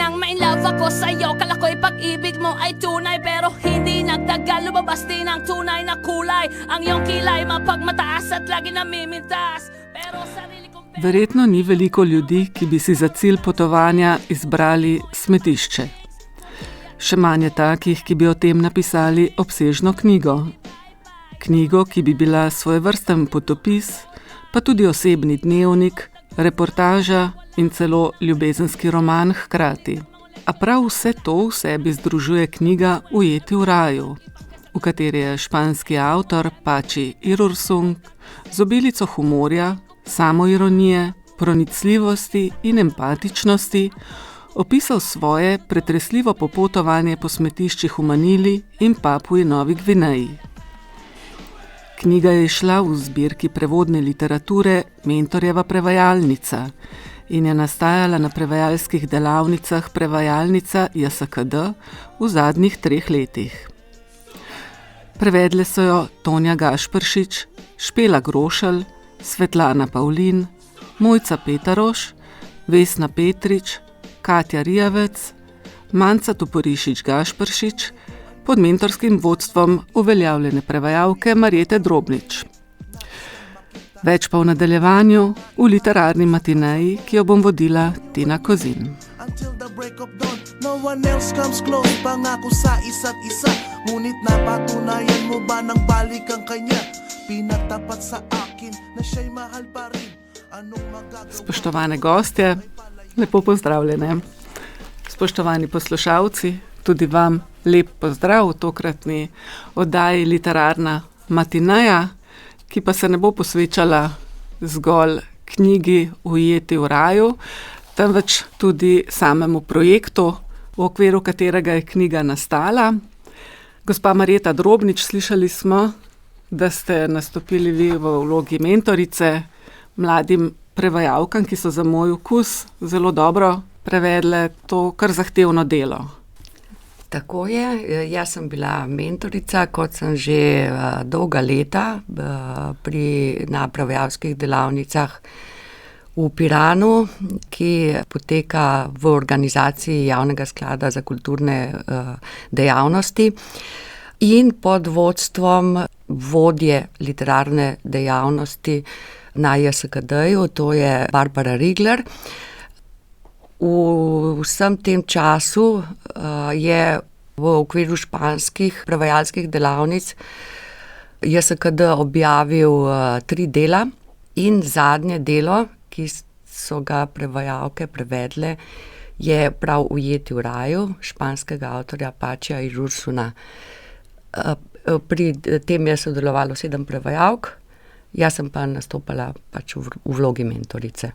nang ma-inlove ako sa'yo. Kala ko'y pag-ibig mo ay tunay, pero hindi nagtagal, lumabas din ang tunay na kulay. Ang iyong kilay mapagmataas at lagi namimintas, pero sarili kong... Verjetno ni veliko ljudi, ki bi si za cilj potovanja izbrali smetišče. Še manj je takih, ki bi o tem napisali obsežno knjigo. Knjigo, ki bi bila svojevrsten potopis, pa tudi osebni dnevnik, reportaža in celo ljubezenski roman hkrati. A prav vse to v sebi združuje knjiga Ujeti v raju, v kateri je španski avtor Pachi Irursung z obilico humorja, samoironije, pronicljivosti in empatičnosti opisal svoje pretresljivo popotovanje po smetiščih v Manili in Papui Novi Gvineji. Knjiga je izšla v zbirki prevodne literature Mentorjeva prevajalnica in je nastajala na prevajalskih delavnicah Prevajalnica JSKD v zadnjih 3 letih. Prevedle so jo Tonja Gašperšič, Špela Grošelj, Svetlana Pavlin, Mojca Petaroš, Vesna Petrič, Katja Rijavec, Manca Toporišič Gašperšič pod mentorskim vodstvom uveljavljene prevajalke Marjete Drobnič. Več pa v nadaljevanju v literarni matineji, ki jo bom vodila Tina Kozin. No one else comes close, pangako sa isa't isa. Ngunit napatunayan mo ba ng balik ang kanya? Pinatapat sa akin na siya'y mahal pa rin. Spoštovane gostje, lepo pozdravljene. Spoštovani poslušalci, tudi vam lep pozdrav v tokratni oddaji Literarna matineja, ki pa se ne bo posvečala zgolj knjigi Ujeti v raju, temveč tudi samemu projektu, v okviru katerega je knjiga nastala. Gospa Marjeta Drobnič, slišali smo, da ste nastopili vi v vlogi mentorice mladim prevajalkam, ki so za moj okus zelo dobro prevedle to kar zahtevno delo. Tako je, jaz sem bila mentorica, kot sem že dolga leta na prevajalskih delavnicah v Piranu, ki poteka v organizaciji Javnega sklada za kulturne dejavnosti in pod vodstvom vodje literarne dejavnosti na JSKD-ju, to je Barbara Rigler. V vsem tem času je v okviru španskih prevajalskih delavnic JSKD objavil 3 dela in zadnje delo, ki so ga prevajalke prevedle, je prav Ujeti v raju španskega avtorja Pachija Irursuna. Pri tem je sodelovalo 7 prevajalk, jaz sem pa nastopala pač v vlogi mentorice.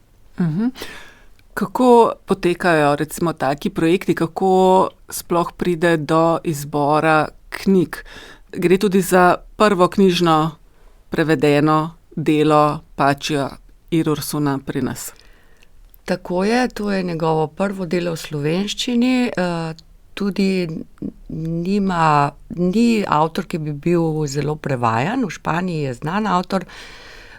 Kako potekajo recimo taki projekti, kako sploh pride do izbora knjig? Gre tudi za prvo knjižno prevedeno delo Pachija Irursuna pri nas. Tako je, to je njegovo prvo delo v slovenščini, tudi ni avtor, ki bi bil zelo prevajan, v Španiji je znan avtor,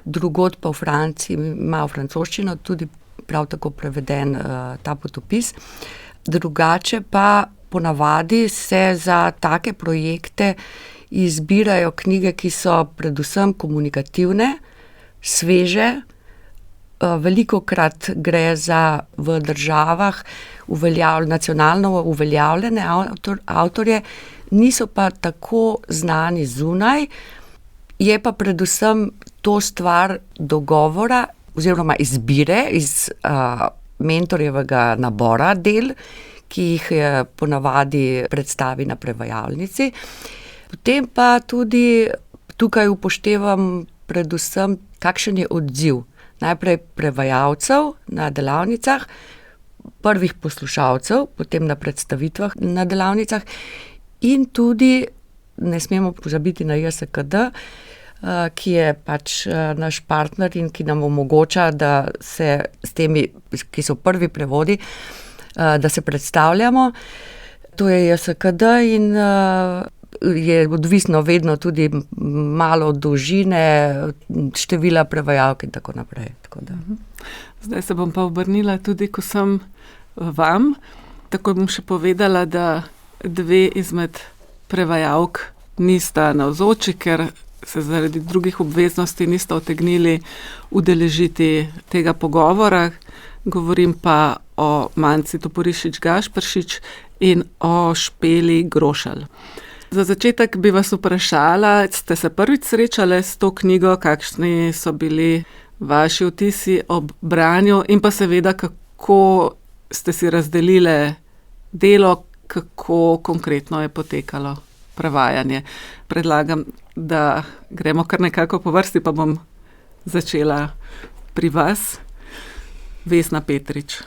drugod pa v Franciji ima v francoščino tudi prav tako preveden ta potopis. Drugače pa ponavadi se za take projekte izbirajo knjige, ki so predvsem komunikativne, sveže, velikokrat gre za v državah nacionalno uveljavljene avtorje, niso pa tako znani zunaj, je pa predvsem to stvar dogovora oziroma izbire iz mentorjevega nabora del, ki jih ponavadi predstavi na prevajalnici. Potem pa tudi tukaj upoštevam predvsem, kakšen je odziv. Najprej prevajalcev na delavnicah, prvih poslušalcev, potem na predstavitvah na delavnicah in tudi, ne smemo pozabiti na JSKD, ki je pač naš partner in ki nam omogoča, da se s temi, ki so prvi prevodi, da se predstavljamo. To je JSKD in je odvisno vedno tudi malo od dolžine, števila prevajalk in tako naprej. Tako da. Zdaj se bom pa obrnila tudi, ko sem vam. Tako bom še povedala, da 2 izmed prevajalk nista navzoči, ker se zaradi drugih obveznosti nista utegnili udeležiti tega pogovora. Govorim pa o Manci Toporišič Gašperšič in o Špeli Grošelj. Za začetek bi vas vprašala, ste se prvič srečali s to knjigo, kakšni so bili vaši vtisi ob branju in pa seveda, kako ste si razdelile delo, kako konkretno je potekalo prevajanje. Predlagam, da gremo kar nekako po vrsti, pa bom začela pri vas. Vesna Petrič.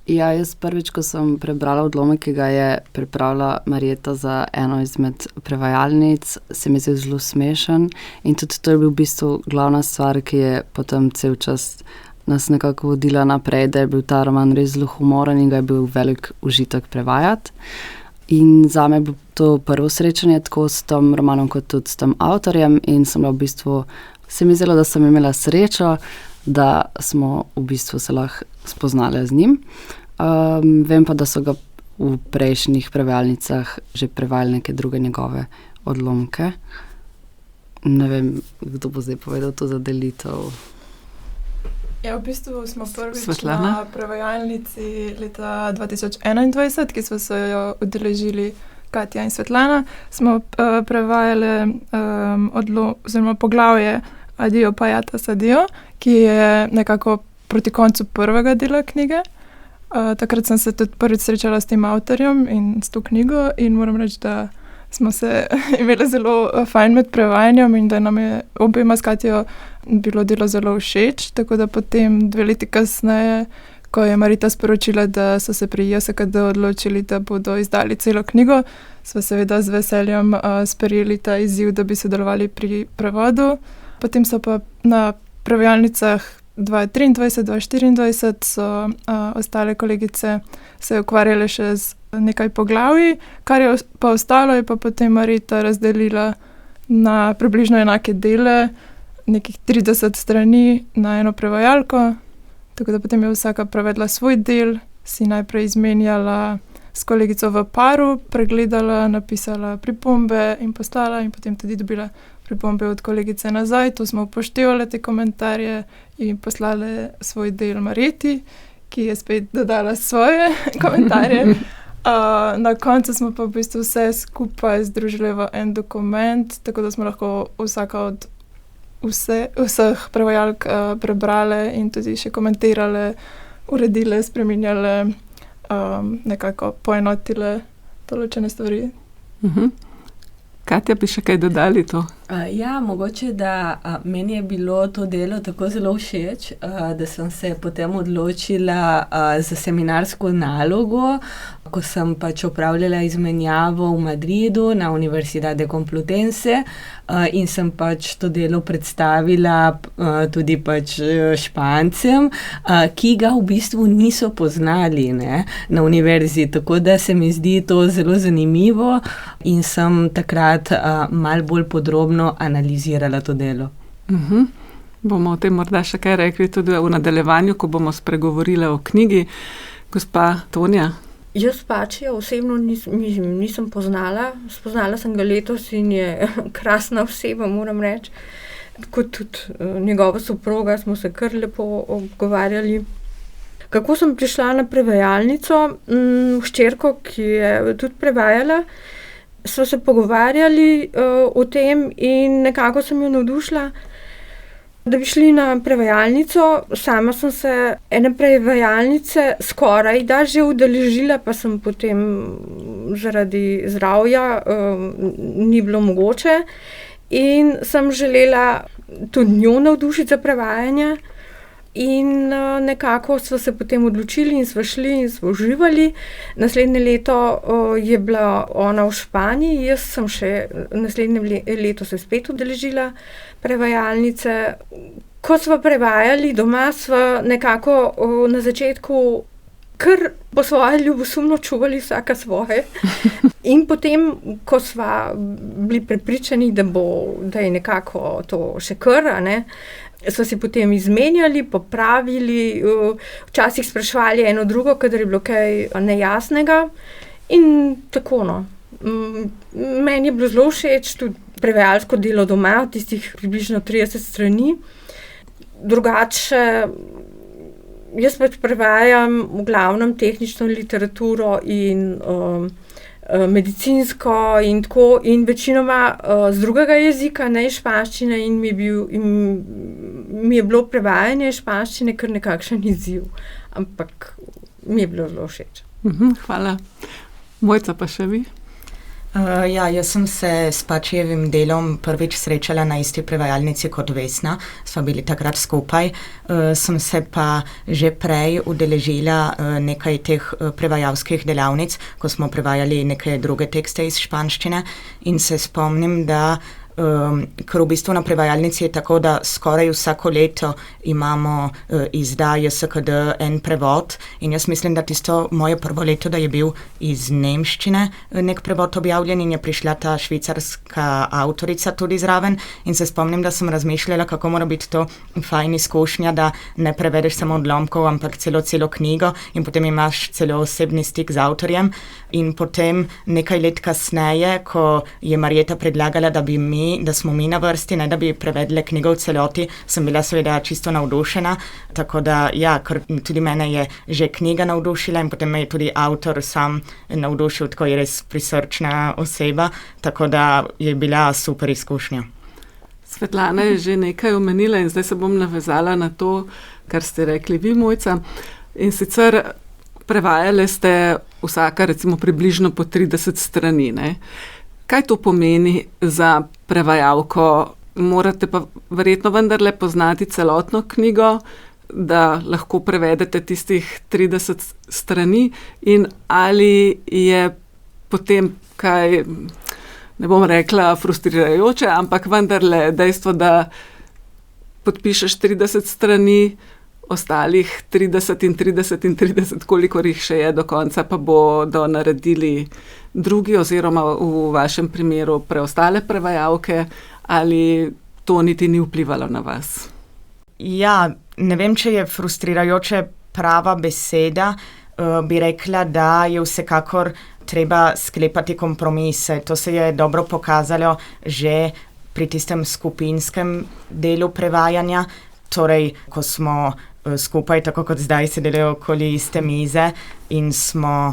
Ja, jaz prvič, ko sem prebrala odlomek, ki ga je pripravila Marjeta za eno izmed prevajalnic, se mi je zelo smešen in tudi to je bil v bistvu glavna stvar, ki je potem cel čas nas nekako vodila naprej, da je bil ta roman res zelo humoren in ga je bil velik užitek prevajati. In zame je bilo to prvo srečanje tako s tem romanom kot tudi s tem avtorjem in sem v bistvu, se mi zdelo, da sem imela srečo, da smo v bistvu se lahko spoznali z njim. Vem pa, da so ga v prejšnjih prevajalnicah že prevajali neke druge njegove odlomke. Ne vem, kdo bo zdaj povedal to za delitev. Ja, v bistvu smo prvič Svetlana? na prevajalnici leta 2021, ki smo se jo udeležili Katja in Svetlana, smo prevajali oziroma poglavje Adijo pajatas adijo, ki je nekako proti koncu prvega dela knjige. Takrat sem se tudi prvič srečala s tem avtorjem in s to knjigo in moram reči, da smo se imeli zelo fajn med prevajanjem in da nam je obema s Katjo bilo delo zelo všeč, tako da potem 2 leti kasneje, ko je Marita sporočila, da so se pri JSKD odločili, da bodo izdali celo knjigo, sva seveda z veseljem sprejeli ta izziv, da bi sodelovali pri prevodu. Potem so pa na prevajalnicah 2023-2024 so ostale kolegice se ukvarjale še z nekaj poglavji, kar je pa ostalo, je pa potem Marita razdelila na približno enake dele, nekih 30 strani na eno prevajalko, tako da potem je vsaka prevedla svoj del, si najprej izmenjala s kolegico v paru, pregledala, napisala pripombe in poslala in potem tudi dobila pripombe od kolegice nazaj. To smo upoštevali te komentarje in poslali svoj del Marjeti, ki je spet dodala svoje komentarje. Na koncu smo pa v bistvu vse skupaj združili v en dokument, tako da smo lahko vsaka od vseh prevajalk prebrali in tudi še komentirali, uredili, spreminjali, nekako poenotili določene stvari. Katja, bi še kaj dodali to? Ja, mogoče, da meni je bilo to delo tako zelo všeč, da sem se potem odločila za seminarsko nalogo, ko sem pač opravljala izmenjavo v Madridu na Universidade Complutense in sem pač to delo predstavila tudi pač Špancem, ki ga v bistvu niso poznali, ne, na univerzi, tako da se mi zdi to zelo zanimivo in sem takrat malo bolj podrobno analizirala to delo. Bomo o tem morda še kaj rekli tudi v nadaljevanju, ko bomo spregovorili o knjigi. Gospa Tonja? Jaz Pačija osebno nisem poznala. Spoznala sem ga letos in je krasna oseba, moram reči. Kot tudi njegova soproga smo se kar lepo pogovarjali. Kako sem prišla na prevajalnico? Hčerko, ki je tudi prevajala, so se pogovarjali o tem in nekako sem jo navdušila, da bi šli na prevajalnico. Sama sem se ene prevajalnice skoraj da že udeležila, pa sem potem zaradi zdravja ni bilo mogoče in sem želela tudi njo navdušiti za prevajanje. In nekako smo se potem odločili in smo šli in smo uživali. Naslednje leto je bila ona v Španiji, jaz sem še naslednje leto se spet udeležila prevajalnice. Ko smo prevajali doma, smo nekako na začetku kar po svoje ljubosumno čuvali vsaka svoje. In potem, ko smo bili prepričani, da je nekako to še kar, so si potem izmenjali, popravili, včasih spraševali eno drugo, kadar je bilo kaj nejasnega. In tako, no. Meni je bilo zelo všeč tudi prevajalsko delo doma, tistih približno 30 strani. Drugače, jaz pač prevajam v glavnem tehnično literaturo in medicinsko in tako, in večinoma z drugega jezika, ne iz španščine, in mi je bilo prevajanje španščine kar nekakšen izziv, ampak mi je bilo zelo všeč. Hvala. Mojca, pa še vi? Jaz sem se s Pačijevim delom prvič srečala na isti prevajalnici kot Vesna, sva bili takrat skupaj. Sem se pa že prej udeležila nekaj teh prevajalskih delavnic, ko smo prevajali neke druge tekste iz španščine, in se spomnim, da ker v bistvu na prevajalnici je tako, da skoraj vsako leto imamo izda JSKD en prevod, in jaz mislim, da tisto moje prvo leto, da je bil iz nemščine nek prevod objavljen in je prišla ta švicarska avtorica tudi zraven, in se spomnim, da sem razmišljala, kako mora biti to fajn izkušnja, da ne prevedeš samo odlomkov, ampak celo knjigo, in potem imaš celo osebni stik z avtorjem. In potem nekaj let kasneje, ko je Marjeta predlagala, da smo mi na vrsti, ne da bi prevedle knjigo v celoti, sem bila seveda čisto navdušena, tako da ker tudi mene je že knjiga navdušila in potem me je tudi avtor sam navdušil, tako je res prisrčna oseba, tako da je bila super izkušnja. Svetlana je že nekaj omenila in zdaj se bom navezala na to, kar ste rekli vi, Mojca. In sicer prevajali ste vsaka recimo približno po 30 strani, ne? Kaj to pomeni za prevajalko? Morate pa verjetno vendarle poznati celotno knjigo, da lahko prevedete tistih 30 strani, in ali je potem kaj, ne bom rekla frustrirajoče, ampak vendarle dejstvo, da podpišeš 30 strani, ostalih 30 in 30 in 30, kolikor jih še je do konca, pa bodo naredili drugi oziroma v vašem primeru preostale prevajalke, ali to niti ni vplivalo na vas? Ne vem, če je frustrirajoče prava beseda, bi rekla, da je vsekakor treba sklepati kompromise. To se je dobro pokazalo že pri tistem skupinskem delu prevajanja, torej, ko smo skupaj, tako kot zdaj, sedeli okoli iste mize in smo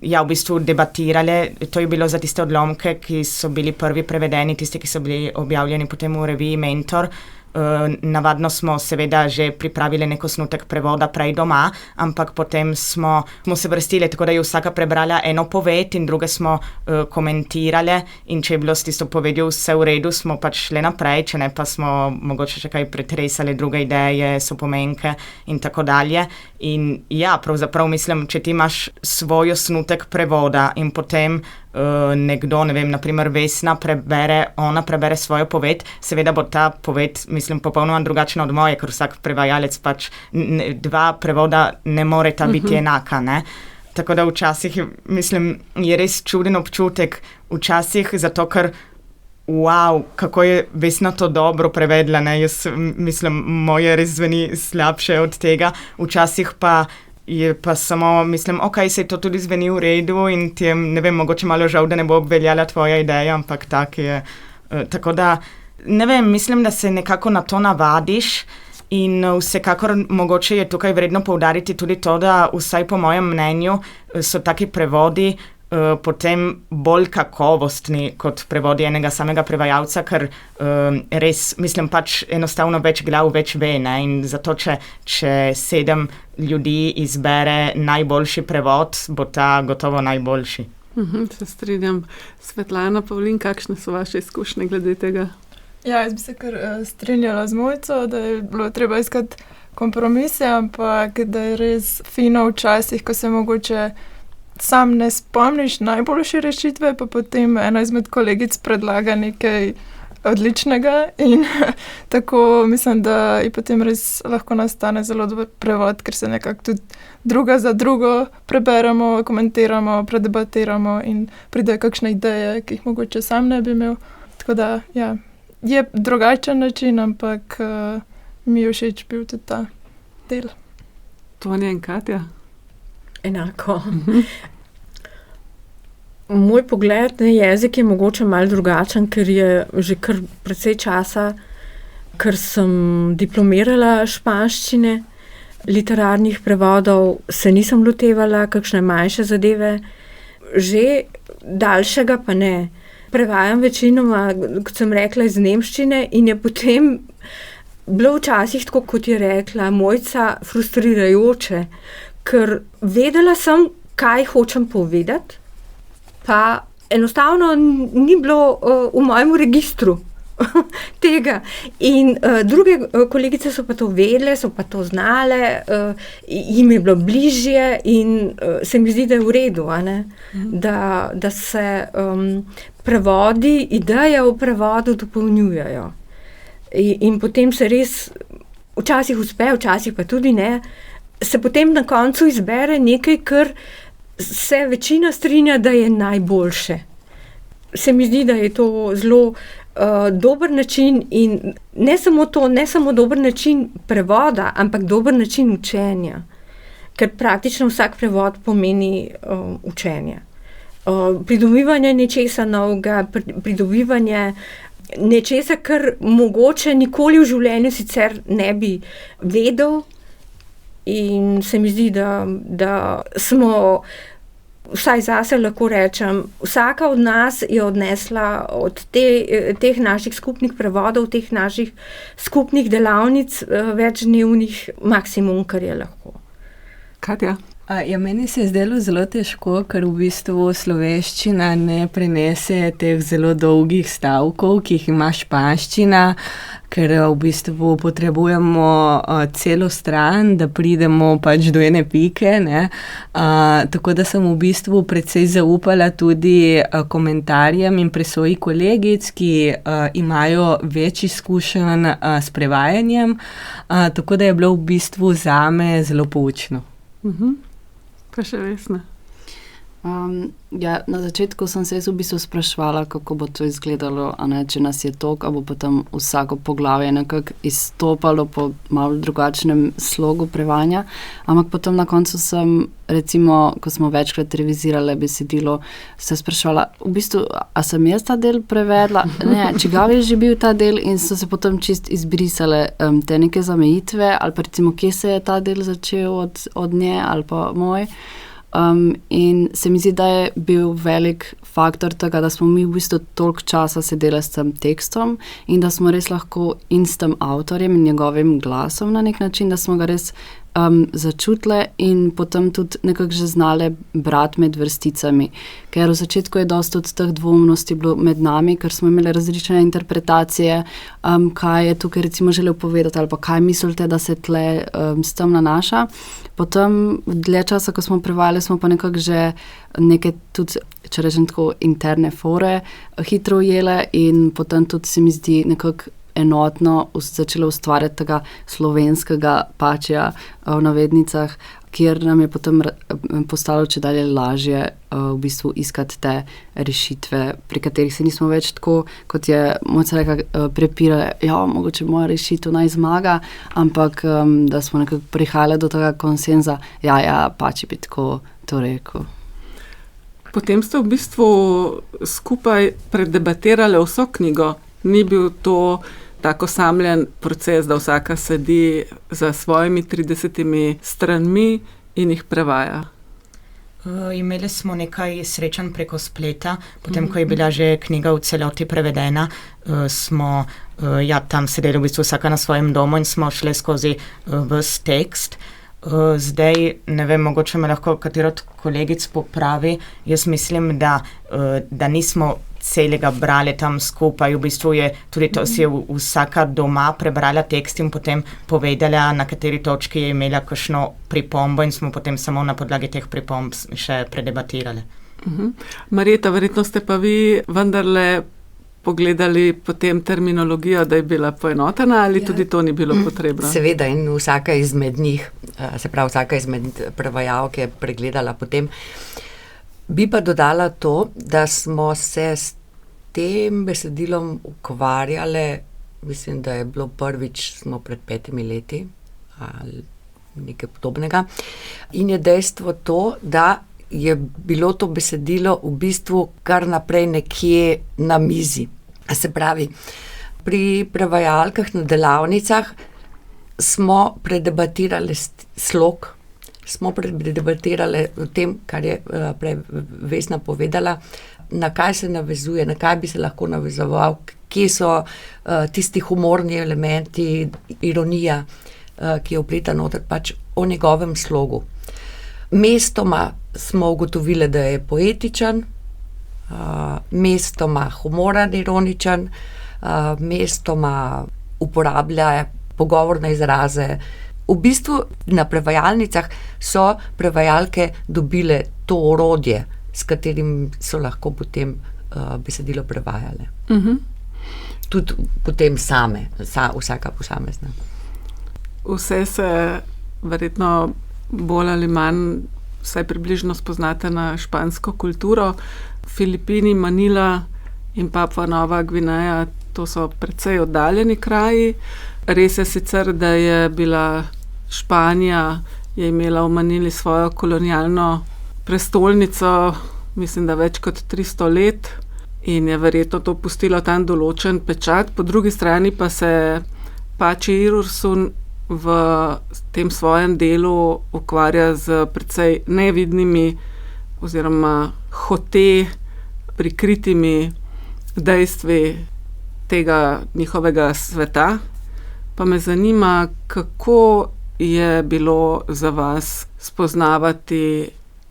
v bistvu debatirali. To je bilo za tiste odlomke, ki so bili prvi prevedeni, tisti, ki so bili objavljeni potem v reviji Mentor. Navadno smo seveda že pripravili nek osnutek prevoda prej doma, ampak potem smo se vrstili, tako da je vsaka prebrala eno poved in druge smo komentirale, in če je bilo s tisto povedjo vse v redu, smo pač šli naprej, če ne pa smo mogoče še kaj pretresali, druge ideje, sopomenke in tako dalje. In pravzaprav mislim, če ti imaš svoj osnutek prevoda in potem nekdo, ne vem, naprimer Vesna ona prebere svojo poved, seveda bo ta poved, mislim, popolnoma drugačna od moje, ker vsak prevajalec pač dva prevoda ne moreta biti enaka, ne. Tako da včasih, mislim, je res čuden občutek, včasih zato, ker kako je Vesna to dobro prevedla, ne, jaz mislim, moje res zveni slabše od tega, včasih pa je pa samo, mislim, sej to tudi zveni v redu in ti je, ne vem, mogoče malo žal, da ne bo obveljala tvoja ideja, ampak tak je. Tako da, ne vem, mislim, da se nekako na to navadiš in vsekakor mogoče je tukaj vredno poudariti tudi to, da vsaj po mojem mnenju so taki prevodi potem bolj kakovostni kot prevodi enega samega prevajalca, ker res, mislim, pač enostavno več glav več ve, ne, in zato, če 7 ljudi izbere najboljši prevod, bo ta gotovo najboljši. Se strinjam. Svetlana, Pavlin, kakšne so vaše izkušnje glede tega? Jaz bi se kar strinjala z Mojco, da je bilo treba iskati kompromise, ampak da je res fino včasih, ko se mogoče sam ne spomniš najboljše rešitve, pa potem ena izmed kolegic predlaga nekaj odličnega in tako mislim, da je potem res lahko nastane zelo dober prevod, ker se nekako tudi druga za drugo preberemo, komentiramo, predebatiramo in pridejo kakšne ideje, ki jih mogoče sam ne bi imel. Tako da, je drugačen način, ampak mi je všeč bil tudi ta del. Tonja in Katja? Enako. Moj pogled na jezik je mogoče malo drugačen, ker je že kar precej časa, ker sem diplomirala španščine, literarnih prevodov se nisem lotevala, kakšne manjše zadeve, že daljšega pa ne. Prevajam večinoma, kot sem rekla, iz nemščine in je potem bilo včasih tako, kot je rekla Mojca, frustrirajoče, ker vedela sem, kaj hočem povedati, pa enostavno ni bilo v mojem registru tega. In druge kolegice so pa to vedele, so pa to znale, jim je bilo bližje in se mi zdi, da je v redu, a ne? Da se prevodi, ideje o prevodu dopolnjujejo. In potem se res včasih uspe, včasih pa tudi ne, se potem na koncu izbere nekaj, kar se večina strinja, da je najboljše. Se mi zdi, da je to zelo dober način in ne samo to, ne samo dober način prevoda, ampak dober način učenja. Ker praktično vsak prevod pomeni učenje. Pridobivanje nečesa novega, pridobivanje nečesa, kar mogoče nikoli v življenju sicer ne bi vedel. In se mi zdi, da smo, vsaj zase lahko rečem, vsaka od nas je odnesla od teh naših skupnih prevodov, teh naših skupnih delavnic, večdnevnih maksimum, kar je lahko. Katja? Ja, meni se je zdelo zelo težko, ker v bistvu slovenščina ne prenese teh zelo dolgih stavkov, ki jih ima španščina, ker v bistvu potrebujemo celo stran, da pridemo pač do ene pike, ne. Tako da sem v bistvu precej zaupala tudi komentarjem in presoji kolegic, ki imajo več izkušenj s prevajanjem, tako da je bilo v bistvu zame zelo poučno. Pa še Vesna? Ja, na začetku sem se v bistvu spraševala, kako bo to izgledalo, a ne, če nas je toliko, a bo potem vsako poglavje nekako izstopalo po malo drugačnem slogu prevajanja, ampak potem na koncu sem, recimo, ko smo večkrat revizirale besedilo, se spraševala, v bistvu, a sem jaz ta del prevedla? Ne, čigav je že bil ta del in so se potem čist izbrisale te neke zamejitve, ali pa recimo, kje se je ta del začel od nje, ali pa moj. In se mi zdi, da je bil velik faktor tega, da smo mi v bistvu toliko časa sedeli s tem tekstom in da smo res lahko in s tem avtorjem in njegovim glasom na nek način, da smo ga res začutile in potem tudi nekako že znale brati med vrsticami. Ker v začetku je dosti od teh dvomnosti bilo med nami, ker smo imeli različne interpretacije, kaj je tukaj recimo želel povedati ali pa kaj mislite, da se tle s tem nanaša. Potem dlje časa, ko smo prevajali, smo pa nekako že neke tudi, če rečem tako, interne fore hitro ujele in potem tudi se mi zdi nekako enotno začelo ustvarjati tega slovenskega pačja v navednicah, kjer nam je potem postalo čedalje lažje v bistvu iskati te rešitve, pri katerih se nismo več tako, kot je Mojca rekla, prepirali, ja, mogoče moja rešitev naj zmaga, ampak da smo nekako prihajali do tega konsenza, ja, pač bi tako to rekel. Potem ste v bistvu skupaj predebatirali vso knjigo. Ni bil to tako samljen proces, da vsaka sedi za svojimi 30 stranmi in jih prevaja. Imeli smo nekaj srečanj preko spleta, potem, ko je bila že knjiga v celoti prevedena, smo tam sedeli v bistvu vsaka na svojem domu in smo šli skozi ves tekst. Zdaj, ne vem, mogoče me lahko katero od kolegic popravi, jaz mislim, da nismo celega brali tam skupaj, v bistvu je tudi to, si je vsaka doma prebrala tekst in potem povedala, na kateri točki je imela kakšno pripombo in smo potem samo na podlagi teh pripomb še predebatirali. Marjeta, verjetno ste pa vi vendarle pogledali potem terminologijo, da je bila poenotena ali tudi to ni bilo potrebno? Seveda in vsaka izmed njih, se pravi vsaka izmed prevajalk je pregledala potem. Bi pa dodala to, da smo se s tem besedilom ukvarjale mislim, da je bilo prvič, smo pred 5 leti ali nekaj podobnega. In je dejstvo to, da je bilo to besedilo v bistvu kar naprej nekje na mizi. Se pravi, pri prevajalkah na delavnicah smo predebatirali slog, smo predebatirali o tem, kar je prej Vesna povedala, na kaj se navezuje, na kaj bi se lahko navezoval, kje so tisti humorni elementi, ironija, ki je vpleta noter, pač o njegovem slogu. Mestoma smo ugotovili, da je poetičen, mestoma humoren, ironičen, mestoma uporablja pogovorne izraze. V bistvu na prevajalnicah so prevajalke dobile to orodje, s katerim so lahko potem besedilo prevajale. Tudi potem same, vsaka posamezna. Vse se verjetno bolj ali manj vsaj približno spoznate na špansko kulturo. Filipini, Manila in Papua Nova Gvineja, to so precej oddaljeni kraji. Res je sicer, da je bila Španija, je imela v Manili svojo kolonialno prestolnico, mislim, da več kot 300 let in je verjetno to pustilo tam določen pečat. Po drugi strani pa se Pači Irursun v tem svojem delu ukvarja z precej nevidnimi oziroma hote prikritimi dejstvi tega njihovega sveta. Pa me zanima, kako je bilo za vas spoznavati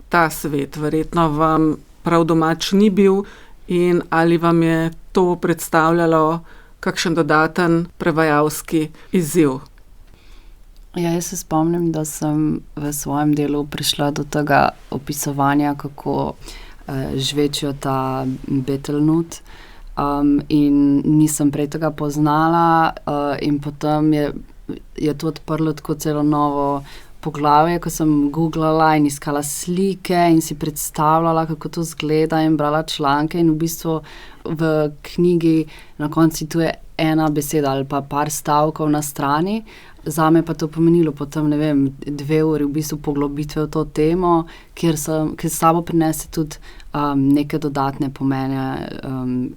ta svet. Verjetno vam prav domač ni bil in ali vam je to predstavljalo kakšen dodaten prevajalski izziv? Ja, jaz se spomnim, da sem v svojem delu prišla do tega opisovanja, kako žvečijo ta betelnut. In nisem prej tega poznala in potem je to odprlo tako celo novo poglavje, ko sem googlala in iskala slike in si predstavljala, kako to izgleda in brala članke in v bistvu v knjigi na koncu tu je ena beseda ali pa par stavkov na strani. Zame pa to pomenilo potem, 2 uri v bistvu poglobitve v to temo, kjer s sabo prinese tudi neke dodatne pomene,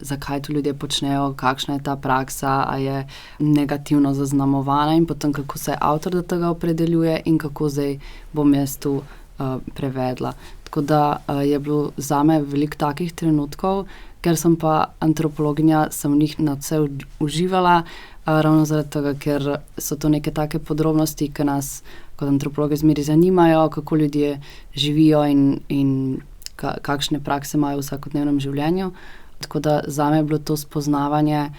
zakaj to ljudje počnejo, kakšna je ta praksa, a je negativno zaznamovana in potem kako se avtor do tega opredeljuje in kako zdaj bom jaz tu prevedla. Tako da je bilo zame veliko takih trenutkov, ker sem pa antropologinja, sem v njih nadvse uživala, ravno zaradi tega, ker so to neke take podrobnosti, ki nas kot antropologe zmeri zanimajo, kako ljudje živijo in kakšne prakse imajo v vsakodnevnem življenju. Tako da zame je bilo to spoznavanje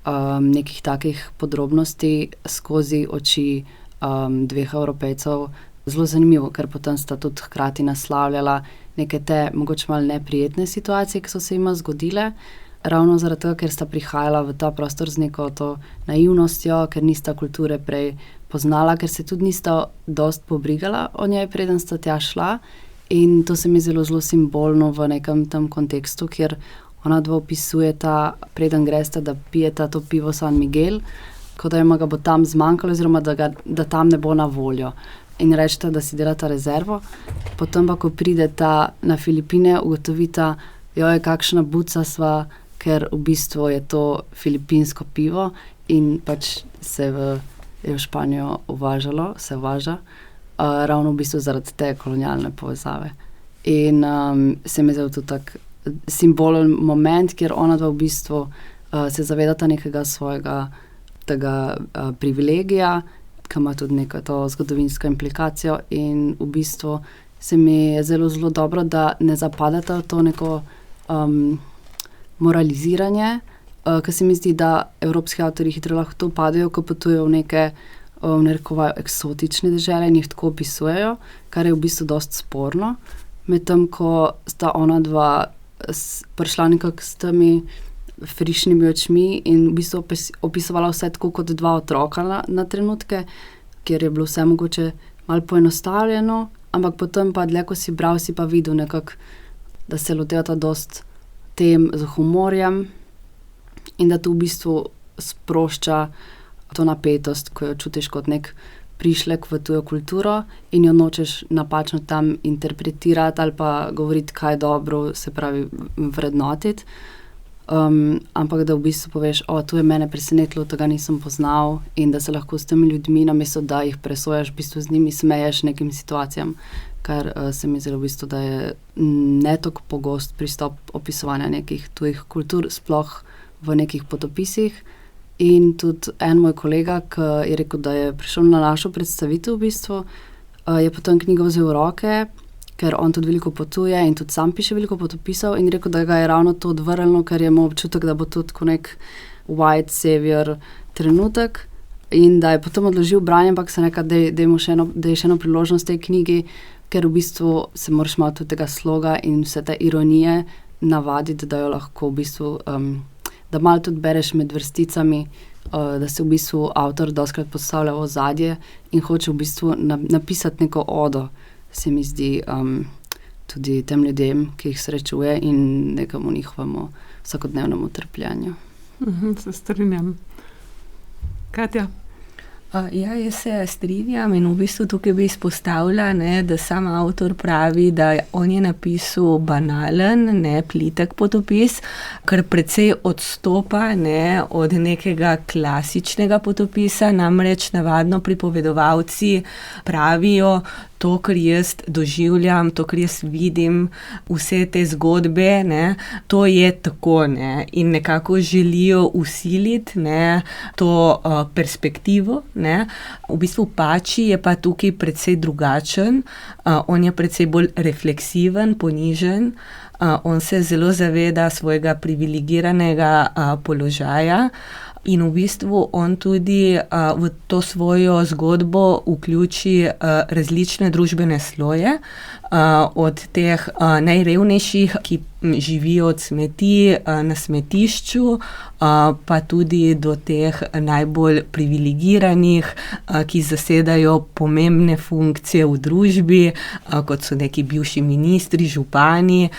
nekih takih podrobnosti skozi oči 2 Evropejcev zelo zanimivo, ker potem sta tudi hkrati naslavljala neke te mogoče malo neprijetne situacije, ki so se jima zgodile, ravno zaradi tega, ker sta prihajala v ta prostor z neko to naivnostjo, ker nista kulture prej poznala, ker se tudi nista dost pobrigala o njej, preden sta tja šla. In to se mi zelo simbolno v nekem tem kontekstu, kjer ona dva opisujeta, preden gresta, da pijeta to pivo San Miguel, kot da jima ga bo tam zmanjkalo oziroma da tam ne bo na voljo. In rečeta, da si delata rezervo. Potem pa, ko prideta na Filipine, ugotovita, joj, kakšna buca sva, ker v bistvu je to filipinsko pivo in pač se je v Španijo se uvaža, ravno v bistvu zaradi te kolonialne povezave. In se mi je zdel to tak simbolen moment, kjer ona dva v bistvu se zavedata nekega svojega tega privilegija, ki ima tudi neko to zgodovinsko implikacijo in v bistvu se mi je zelo dobro, da ne zapadata v to neko moraliziranje, ki se mi zdi, da evropski avtorji hitro lahko to padejo, ko potujejo v neke eksotične dežele in jih tako opisujejo, kar je v bistvu dosti sporno. Medtem, ko sta ona dva prišla nekako s temi frišnimi očmi in v bistvu opisovala vse tako kot 2 otroka na trenutke, kjer je bilo vse mogoče malo poenostavljeno, ampak potem pa dlje, ko si bral, si pa videl nekako, da se lotevata dost tem z humorjem in da to v bistvu sprošča to napetost, ko jo čutiš kot nek prišlek v tujo kulturo in jo nočeš napačno tam interpretirati ali pa govoriti, kaj je dobro, se pravi vrednotiti. Ampak da v bistvu poveš, to je mene presenetilo, tega nisem poznal in da se lahko s temi ljudmi, namesto da jih presojaš, v bistvu z njimi smeješ nekim situacijam, kar se mi zelo v bistvu, da je ne tako pogost pristop opisovanja nekih tujih kultur, sploh v nekih potopisih. In tudi en moj kolega, ki je rekel, da je prišel na našo predstavitev v bistvu, je potem knjigo vzel v roke, ker on tudi veliko potuje in tudi sam piše veliko potopisov in rekel, da ga je ravno to odvrnilo, ker je imel občutek, da bo tudi kot nek white savior trenutek in da je potem odložil branje, ampak se nekaj, da je še eno priložnost tej knjigi, ker v bistvu se moraš malo tudi tega sloga in vse te ironije navaditi, da jo lahko v bistvu, da malo tudi bereš med vrsticami, da se v bistvu avtor dostikrat postavlja v ozadje in hoče v bistvu napisati neko odo, se mi zdi, tudi tem ljudem, ki jih srečuje in nekemu njihovemu vsakodnevnemu trpljanju. Se strinjam. Katja? Ja, jaz se strinjam in v bistvu tukaj bi izpostavila, da sam avtor pravi, da on je napisal banalen, plitek potopis, kar precej odstopa od nekega klasičnega potopisa, namreč navadno pripovedovalci pravijo, to, kar jaz doživljam, to, kar jaz vidim, vse te zgodbe, to je tako, in nekako želijo vsiliti, to perspektivo, V bistvu Pači je pa tukaj precej drugačen, on je precej bolj refleksiven, ponižen, on se zelo zaveda svojega privilegiranega položaja, in v bistvu on tudi v to svojo zgodbo vključi različne družbene sloje, od teh najrevnejših, ki živijo od smeti na smetišču, pa tudi do teh najbolj privilegiranih, ki zasedajo pomembne funkcije v družbi, kot so neki bivši ministri, župani.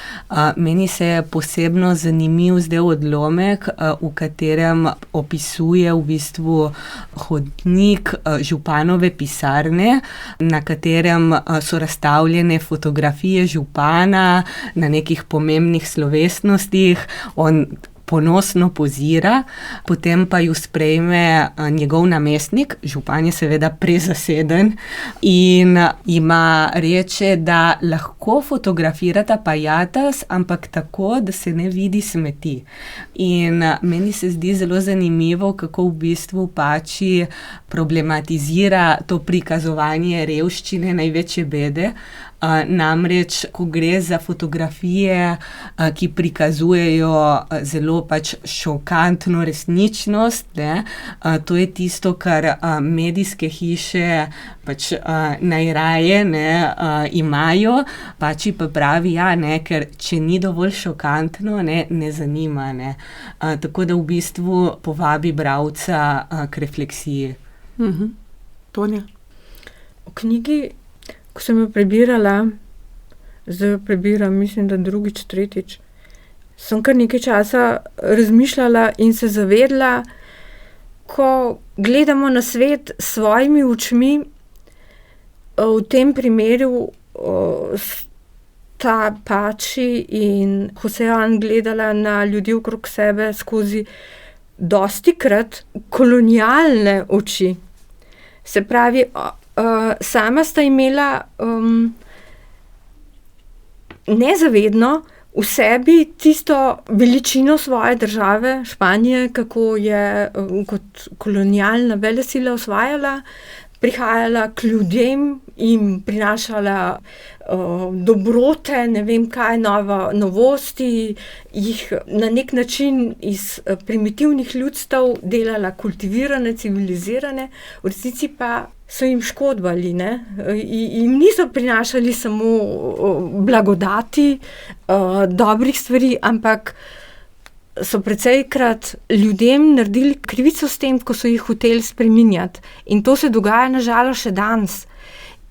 Meni se je posebno zanimiv zdaj odlomek, v katerem opisuje v bistvu hodnik županove pisarne, na katerem so razstavljene fotografije župana na nekih pomembnih slovesnostih. On ponosno pozira, potem pa ju sprejme njegov namestnik, župan je seveda prezaseden in ima reče, da lahko fotografirata pa jatas, ampak tako, da se ne vidi smeti. In meni se zdi zelo zanimivo, kako v bistvu Pači problematizira to prikazovanje revščine, največje bede. Namreč, ko gre za fotografije, ki prikazujejo zelo šokantno resničnost, to je tisto, kar medijske hiše najraje imajo, Pači pa pravi, ker če ni dovolj šokantno, ne zanima. Tako da v bistvu povabi bralca k refleksiji. Tonja? V knjigi, ko sem jo prebirala, zdaj jo prebiram, mislim, da drugič, tretjič, sem kar nekaj časa razmišljala in se zavedla, ko gledamo na svet s svojimi očmi, v tem primeru sta Pači in Josean gledala na ljudi okrog sebe skozi dostikrat kolonialne oči. Se pravi, sama sta imela nezavedno v sebi tisto veličino svoje države, Španije, kako je kot kolonialna velesila osvajala, prihajala k ljudem in prinašala dobrote, ne vem kaj, novosti, jih na nek način iz primitivnih ljudstev delala kultivirane, civilizirane, v resnici pa so jim škodovali, jim niso prinašali samo blagodati, dobrih stvari, ampak so precejkrat ljudem naredili krivico s tem, ko so jih hoteli spreminjati. In to se dogaja na žalost še danes.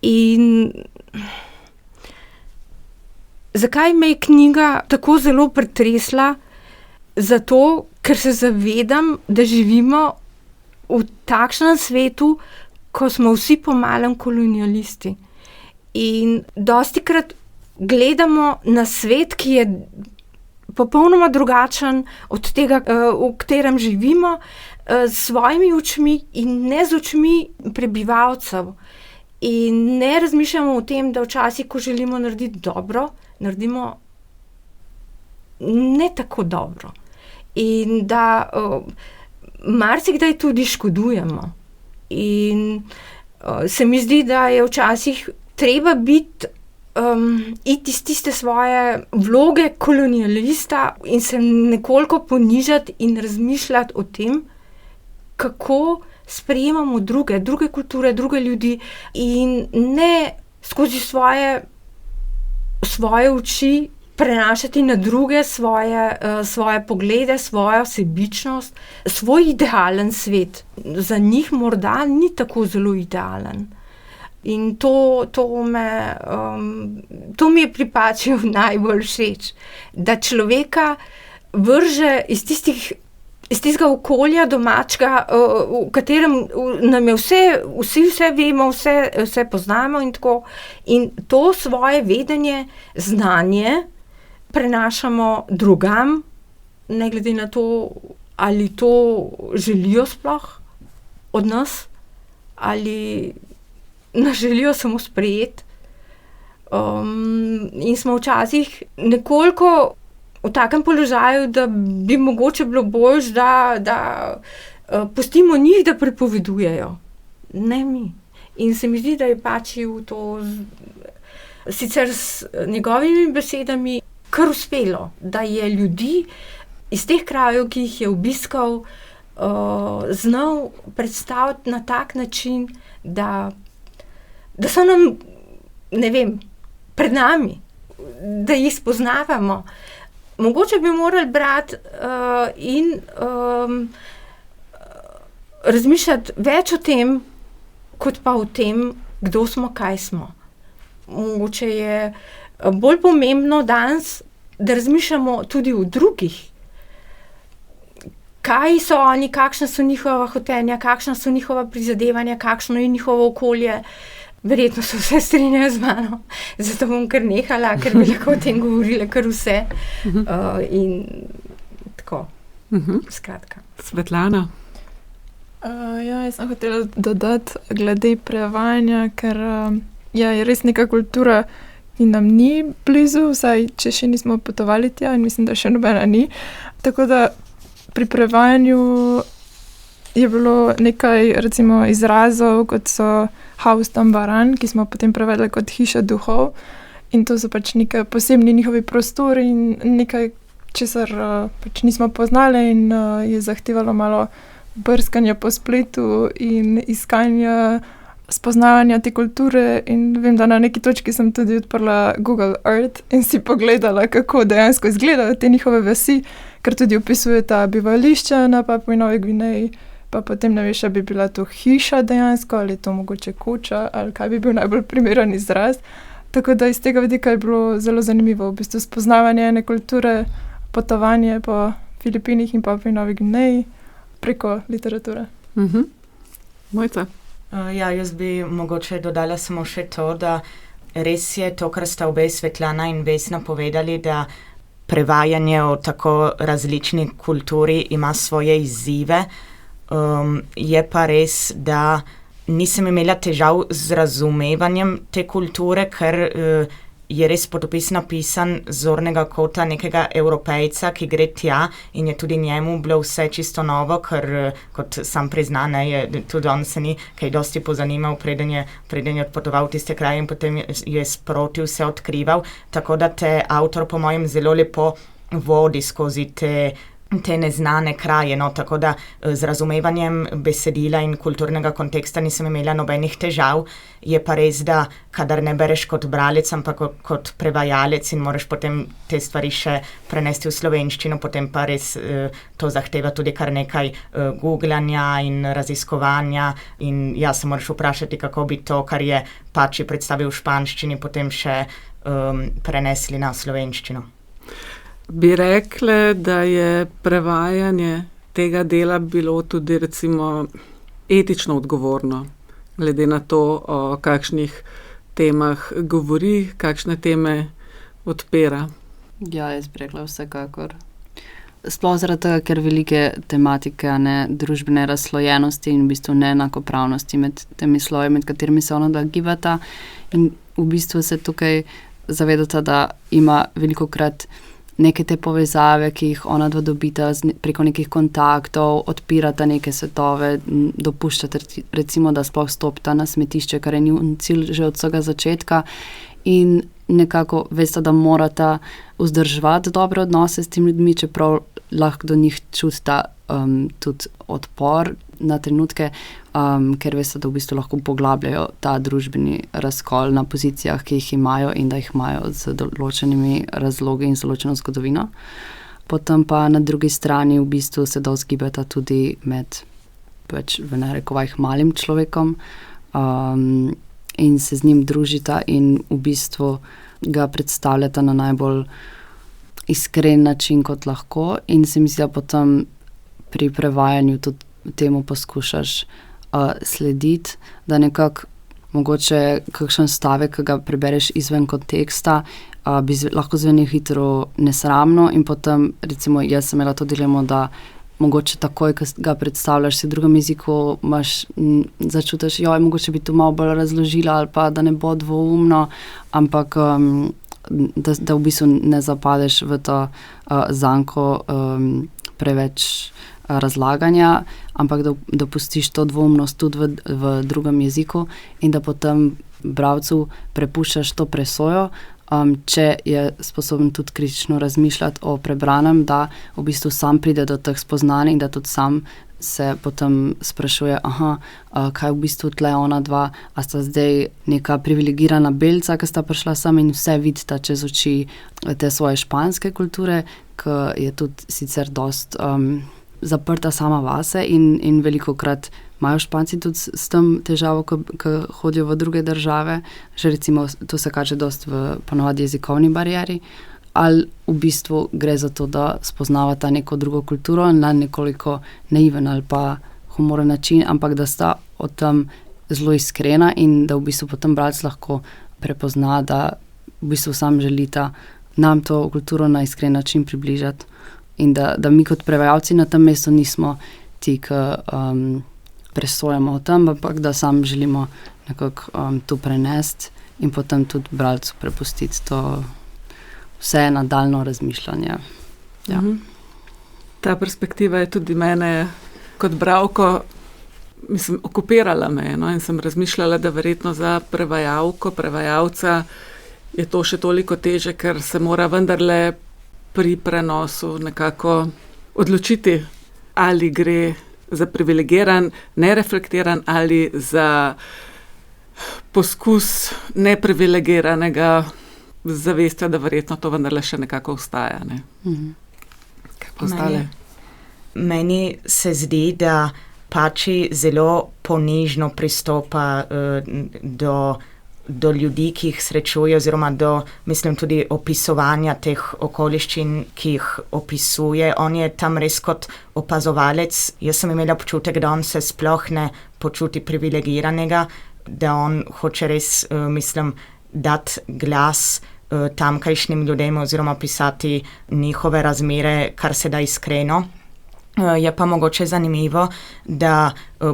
In zakaj me je knjiga tako zelo pretresla? zato, ker se zavedam, da živimo v takšnem svetu, ko smo vsi po malem kolonialisti. In dostikrat gledamo na svet, ki je popolnoma drugačen od tega, v katerem živimo, s svojimi očmi in ne z očmi prebivalcev. In ne razmišljamo o tem, da včasih, ko želimo narediti dobro, naredimo ne tako dobro. In da marsikdaj tudi škodujemo. In se mi zdi, da je včasih treba biti, iti iz tiste svoje vloge kolonialista in se nekoliko ponižati in razmišljati o tem, kako sprejemamo druge kulture, druge ljudi in ne skozi svoje oči prenašati na druge svoje poglede, svojo sebičnost, svoj idealen svet. Za njih morda ni tako zelo idealen. In to mi je pri Pačiju najbolj všeč, da človeka vrže iz tistega okolja domačega, v katerem nam je vse vemo, vse poznamo in tako. In to svoje vedenje, znanje prenašamo drugam, ne glede na to, ali to želijo sploh od nas, ali nas želijo samo sprejeti. In smo včasih nekoliko v takem položaju, da bi mogoče bilo boljše, da pustimo njih, da prepovedujejo, ne mi. In se mi zdi, da je Pačiju to sicer s njegovimi besedami kar uspelo, da je ljudi iz teh krajev, ki jih je obiskal, znal predstaviti na tak način, da so nam, ne vem, pred nami, da jih spoznavamo. Mogoče bi morali brati in razmišljati več o tem, kot pa o tem, kdo smo, kaj smo. Mogoče je bolj pomembno danes, da razmišljamo tudi o drugih. Kaj so oni, kakšna so njihova hotenja, kakšna so njihova prizadevanja, kakšno je njihovo okolje. Verjetno se vse strinjajo z mano, zato bom kar nehala, ker bi lahko o tem govorila kar vse. In tako, skratka. Svetlana? Jaz sem hotela dodati glede prevajanja, ker je res neka kultura, ki nam ni blizu, vsaj če še nismo potovali tja, in mislim, da še nobena ni. Tako da pri prevajanju je bilo nekaj, recimo, izrazov, kot so Haus Tambaran, ki smo potem prevedli kot Hiša duhov. In to so pač neke posebni njihovi prostori in nekaj, česar pač nismo poznali in je zahtevalo malo brskanja po spletu in iskanja spoznavanja te kulture. In vem, da na neki točki sem tudi odprla Google Earth in si pogledala, kako dejansko izgledajo te njihove vasi, ker tudi opisujeta bivališča na Papui Novi Gvineji, pa potem ne veš, ali bi bila to hiša dejansko, ali to mogoče koča, ali kaj bi bil najbolj primeren izraz. Tako da iz tega vidika je bilo zelo zanimivo, v bistvu spoznavanje ene kulture, potovanje po Filipinih in Papui Novi Gvineji preko literature. Mojca? Ja, jaz bi mogoče dodala samo še to, da res je to, kar sta obe Svetlana in Vesna povedali, da prevajanje o tako različni kulturi ima svoje izzive. Je pa res, da nisem imela težav z razumevanjem te kulture, ker je res potopis napisan z zornega kota nekega Evropejca, ki gre tja in je tudi njemu bilo vse čisto novo, ker kot sam prizna, tudi on se ni kaj dosti pozanimal, preden je odpotoval v tiste kraje in potem je sproti vse odkrival. Tako da te avtor po mojem zelo lepo vodi skozi te neznane kraje, no, tako da z razumevanjem besedila in kulturnega konteksta nisem imela nobenih težav. Je pa res, da kadar ne bereš kot bralec, ampak kot prevajalec in moraš potem te stvari še prenesti v slovenščino, potem pa res to zahteva tudi kar nekaj googlanja in raziskovanja in ja, se moraš vprašati, kako bi to, kar je Pači predstavil v španščini, potem še prenesli na slovenščino. Bi rekle, da je prevajanje tega dela bilo tudi recimo etično odgovorno, glede na to, o kakšnih temah govori, kakšne teme odpira? Ja, jaz bi rekla vsekakor. Sploh zaradi tega, ker velike tematike, družbene razslojenosti in v bistvu neenakopravnosti med temi sloji, med katerimi se ona gibata. In v bistvu se tukaj zavedata, da ima velikokrat neke te povezave, ki jih ona dva dobita preko nekih kontaktov, odpirata neke svetove, dopuščata recimo, da sploh stopita na smetišče, kar je njun cilj že od vsega začetka. In nekako veste, da morata vzdrževati dobre odnose s temi ljudmi, čeprav lahko do njih čutita tudi odpor na trenutke, ker veste, da v bistvu lahko poglabljajo ta družbeni razkol na pozicijah, ki jih imajo in da jih imajo z določenimi razlogi in z določeno zgodovino. Potem pa na drugi strani v bistvu se dozgibata tudi med v narekovajih malim človekom, in se z njim družita in v bistvu ga predstavljata na najbolj iskren način, kot lahko, in se mi zdi, da potem pri prevajanju tudi temu poskušaš slediti, da nekako mogoče kakšen stavek, ki ga prebereš izven konteksta, bi lahko zvenel hitro nesramno in potem, recimo, jaz sem imela to dilemo, da mogoče takoj, ko ga predstavljaš v drugem jeziku, začutiš, mogoče bi to malo bolj razložila ali pa, da ne bo dvoumno, ampak da v bistvu ne zapadeš v to zanko preveč razlaganja, ampak da pustiš to dvoumnost tudi v drugem jeziku in da potem bralcu prepuščaš to presojo, če je sposoben tudi kritično razmišljati o prebranem, da v bistvu sam pride do teh spoznanj in da tudi sam se potem sprašuje, kaj v bistvu tle ona dva, a sta zdaj neka privilegirana belca, ki sta prišla sem in vse vidita čez oči te svoje španske kulture, ki je tudi sicer dost zaprta sama vase in velikokrat imajo Španci tudi s tem težavo, ko hodijo v druge države, že recimo to se kaže dost v ponovadi jezikovni barieri, ali v bistvu gre za to, da spoznavata neko drugo kulturo na nekoliko naiven ali pa humoren način, ampak da sta o tem zelo iskrena in da v bistvu potem bralec lahko prepozna, da v bistvu sam želita nam to kulturo na iskren način približati in da mi kot prevajalci na tem mestu nismo ti, ki presojamo o tem, ampak da sam želimo nekako to prenesti in potem tudi bralcu prepustiti to vse nadaljno razmišljanje. Ja. Ta perspektiva je tudi mene kot bralko, okupirala me, in sem razmišljala, da verjetno za prevajalca je to še toliko teže, ker se mora vendarle pri prenosu nekako odločiti, ali gre za privilegiran, nereflektiran ali za poskus neprivilegiranega zavestja, da verjetno to vendarle še nekako ostaja. Ne? Kaj pa ostale? Meni se zdi, da Pači zelo ponižno pristopa do ljudi, ki jih srečuje, oziroma mislim, tudi opisovanja teh okoliščin, ki jih opisuje. On je tam res kot opazovalec. Jaz sem imela občutek, da on se sploh ne počuti privilegiranega, da on hoče res, dati glas tamkajšnjim ljudem oziroma pisati njihove razmere, kar se da iskreno. Je pa mogoče zanimivo, da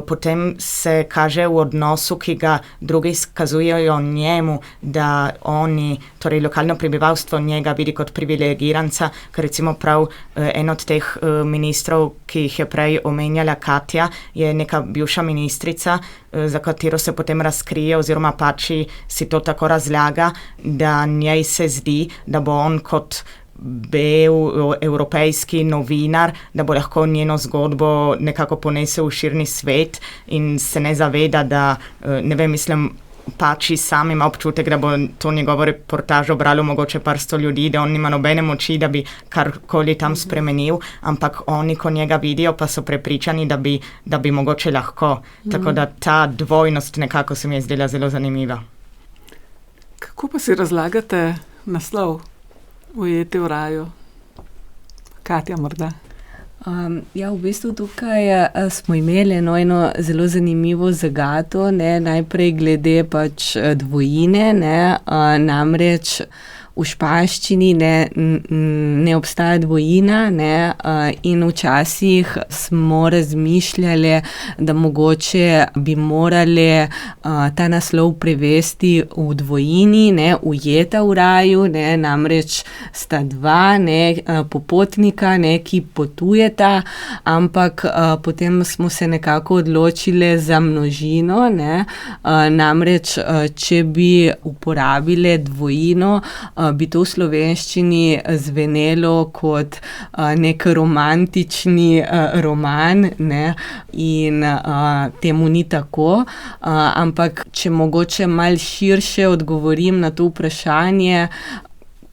potem se kaže v odnosu, ki ga drugi skazujejo njemu, da oni, torej lokalno prebivalstvo njega vidi kot privilegiranca, ker recimo prav en od teh ministrov, ki jih je prej omenjala Katja, je neka bivša ministrica, za katero se potem razkrije oziroma Pači si to tako razlaga, da njej se zdi, da bo on kot evropejski novinar, da bo lahko njeno zgodbo nekako ponesel v širni svet in se ne zaveda, da, Pači sam ima občutek, da bo to njegovo reportažo bralo mogoče par sto ljudi, da on nima nobene moči, da bi karkoli tam spremenil, ampak oni, ko njega vidijo, pa so prepričani, da bi mogoče lahko. Tako da ta dvojnost nekako se mi je zdela zelo zanimiva. Kako pa si razlagate naslov Ujeti v raju? Katja morda. Ja, v bistvu tukaj smo imeli eno zelo zanimivo zagato, najprej glede pač dvojine, namreč v španščini ne obstaja dvojina, in včasih smo razmišljali, da mogoče bi morali ta naslov prevesti v dvojini, ujeta v raju, namreč sta dva popotnika, ki potujeta, ampak potem smo se nekako odločili za množino, namreč če bi uporabili dvojino, bi to v slovenščini zvenelo kot nek romantični roman, in temu ni tako, ampak če mogoče malo širše odgovorim na to vprašanje,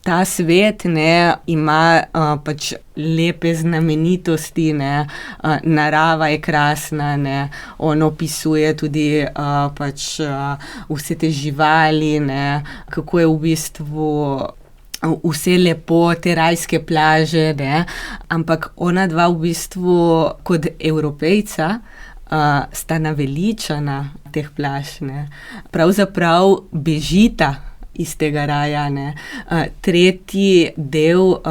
ta svet ima pač lepe znamenitosti, narava je krasna, on opisuje tudi pač vse te živali, kako je v bistvu vse lepo, te rajske plaže, ampak ona dva v bistvu kot Evropejca sta naveličana teh plaž, pravzaprav bežita iz tega raja, Tretji del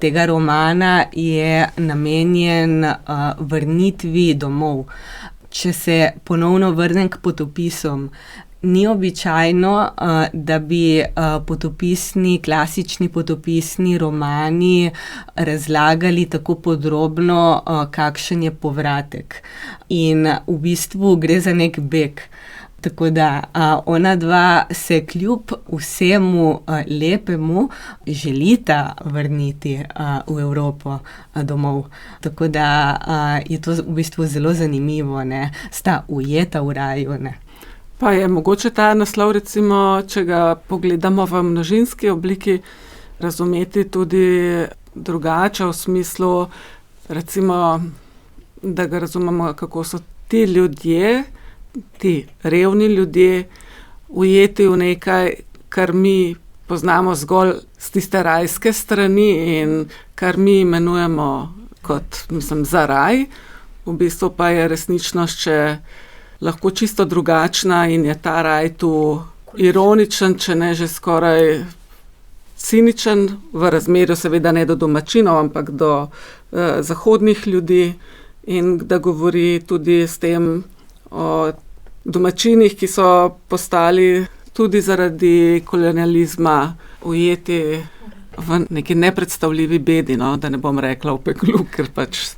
tega romana je namenjen vrnitvi domov. Če se ponovno vrnem k potopisom, ni običajno, da bi klasični potopisni romani razlagali tako podrobno, kakšen je povratek. In v bistvu gre za nek beg. Tako da ona dva se kljub vsemu lepemu želita vrniti v Evropo domov. Tako da je to v bistvu zelo zanimivo, sta ujeta v raju, Pa je mogoče ta naslov, recimo, če ga pogledamo v množinski obliki, razumeti tudi drugače, v smislu, recimo, da ga razumemo, kako so ti ljudje, ti revni ljudje, ujeti v nekaj, kar mi poznamo zgolj z tiste rajske strani in kar mi imenujemo kot, za raj. V bistvu pa je resničnost še lahko čisto drugačna in je ta raj tu ironičen, če ne že skoraj ciničen, v razmerju seveda ne do domačinov, ampak do zahodnih ljudi, in da govori tudi s tem o domačinih, ki so postali tudi zaradi kolonializma ujeti v neki nepredstavljivi bedi, da ne bom rekla v peklu, ker pač...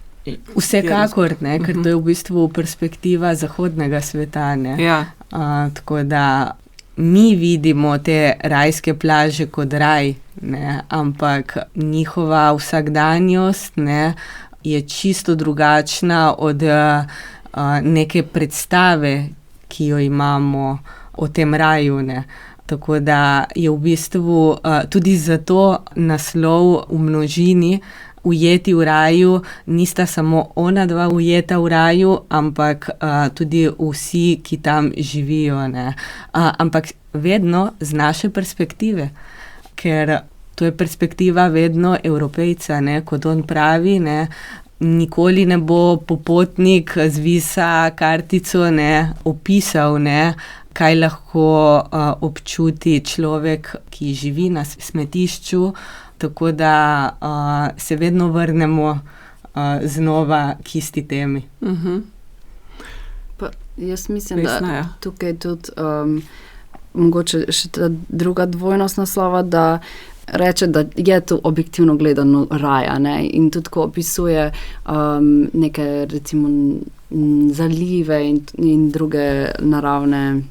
Vsekakor, ker to je v bistvu perspektiva zahodnega sveta, Ja. Tako da mi vidimo te rajske plaže kot raj, ampak njihova vsakdanjost, je čisto drugačna od neke predstave, ki jo imamo o tem raju, Tako da je v bistvu tudi zato naslov v množini ujeti v raju, nista samo ona dva ujeta v raju, ampak tudi vsi, ki tam živijo, ampak vedno z naše perspektive, ker to je perspektiva vedno Evropejca, kot on pravi, nikoli ne bo popotnik z visa kartico opisal, kaj lahko občuti človek, ki živi na smetišču, tako da se vedno vrnemo znova k isti temi. Pa jaz mislim, Resna, da ja. tukaj tudi mogoče še ta druga dvojnost naslova, da reče, da je to objektivno gledano raja, in tudi ko opisuje neke recimo zalive in druge naravne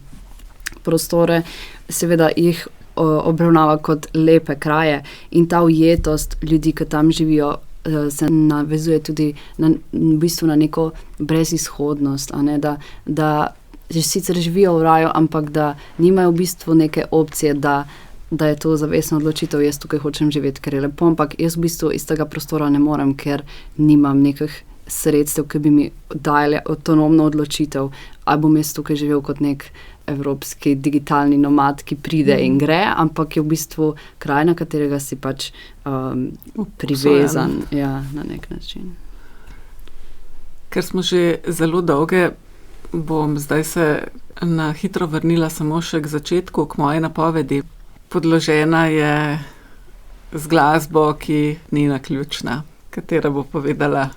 prostore, seveda jih obravnava kot lepe kraje, in ta ujetost ljudi, ki tam živijo, se navezuje tudi v bistvu na neko brezizhodnost, da sicer živijo v raju, ampak da nimajo v bistvu neke opcije, da je to zavestna odločitev, jaz tukaj hočem živeti, ker je lepo, ampak jaz v bistvu iz tega prostora ne morem, ker nimam nekih sredstev, ki bi mi dajali avtonomno odločitev, ali bom jaz tukaj živel kot nek evropski digitalni nomad, ki pride in gre, ampak je v bistvu kraj, na katerega si pač privezan, ja, na nek način. Ker smo že zelo dolge, bom zdaj se na hitro vrnila samo še k začetku, k moji napovedi. Podložena je z glasbo, ki ni naključna, katera bo povedala,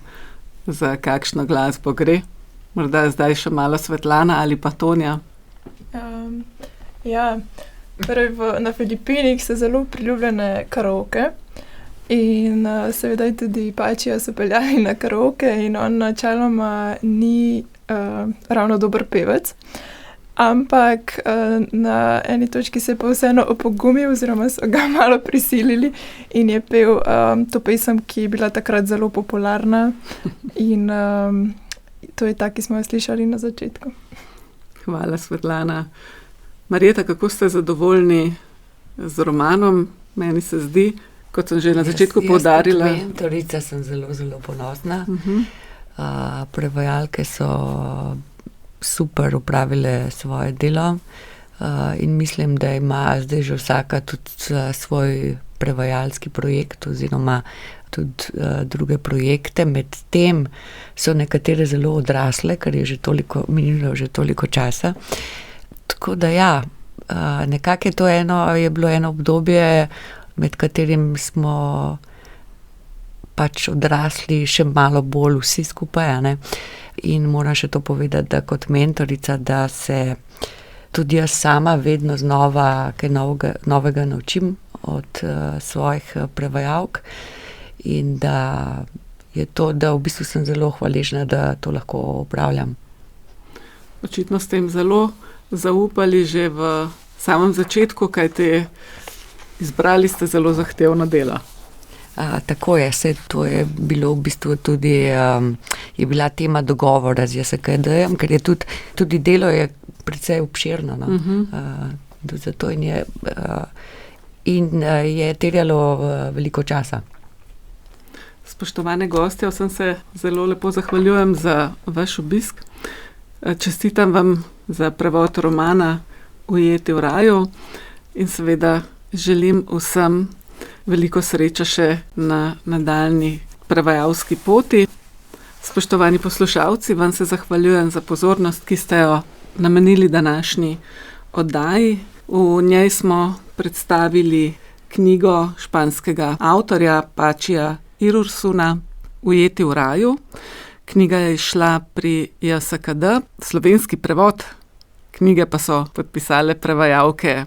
za kakšno glasbo gre. Morda zdaj še malo Svetlana ali pa Tonja. Ja, torej na Filipinih so zelo priljubljene karaoke in seveda je tudi Pačija so peljali na karaoke in on načeloma ni ravno dober pevec, ampak na eni točki se je pa vseeno opogumil oziroma so ga malo prisilili in je pel to pesem, ki je bila takrat zelo popularna in to je ta, ki smo jo slišali na začetku. Hvala, Svetlana. Marjeta, kako ste zadovoljni z romanom? Meni se zdi, kot sem že na začetku poudarila. Jaz kot mentorica sem zelo, zelo ponosna. Prevajalke so super opravile svoje delo in mislim, da ima zdaj že vsaka tudi svoj prevajalski projekt oziroma tudi druge projekte. Med tem so nekatere zelo odrasle, ker je že minilo že toliko časa. Tako da ja, nekako je bilo eno obdobje, med katerim smo pač odrasli še malo bolj vsi skupaj, ne? In moram še to povedati, da kot mentorica, da se tudi jaz sama vedno znova kaj novega naučim od svojih prevajalk in da je to, da v bistvu sem zelo hvaležna, da to lahko opravljam. Očitno ste jim zelo zaupali že v samem začetku, kajti izbrali ste zelo zahtevno delo. Tako je, to je bilo v bistvu tudi, je bila tema dogovora z JSKD-jem, ker je tudi delo je precej obširno, no? Zato in je terjalo veliko časa. Spoštovane gostje, vsem se zelo lepo zahvaljujem za vaš obisk. Čestitam vam za prevod romana Ujeti v raju in seveda želim vsem veliko sreče še na nadaljnji prevajalski poti. Spoštovani poslušalci, vam se zahvaljujem za pozornost, ki ste jo namenili današnji oddaji. V njej smo predstavili knjigo španskega avtorja Pačija Irursuna Ujeti v raju. Knjiga je izšla pri JSKD, slovenski prevod knjige pa so podpisale prevajalke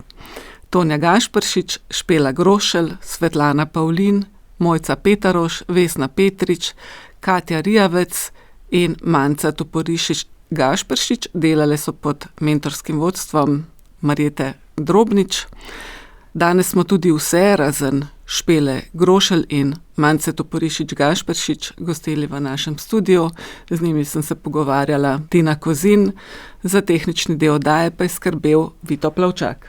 Tonja Gašperšič, Špela Grošelj, Svetlana Pavlin, Mojca Petaroš, Vesna Petrič, Katja Rijavec in Manca Toporišič Gašperšič. Delale so pod mentorskim vodstvom Marjete Drobnič. Danes smo tudi vse razen Špele Grošelj in Mance Toporišič Gašperšič gostili v našem studiu. Z njimi sem se pogovarjala Tina Kozin, za tehnični del oddaje pa je skrbel Vito Plavčak.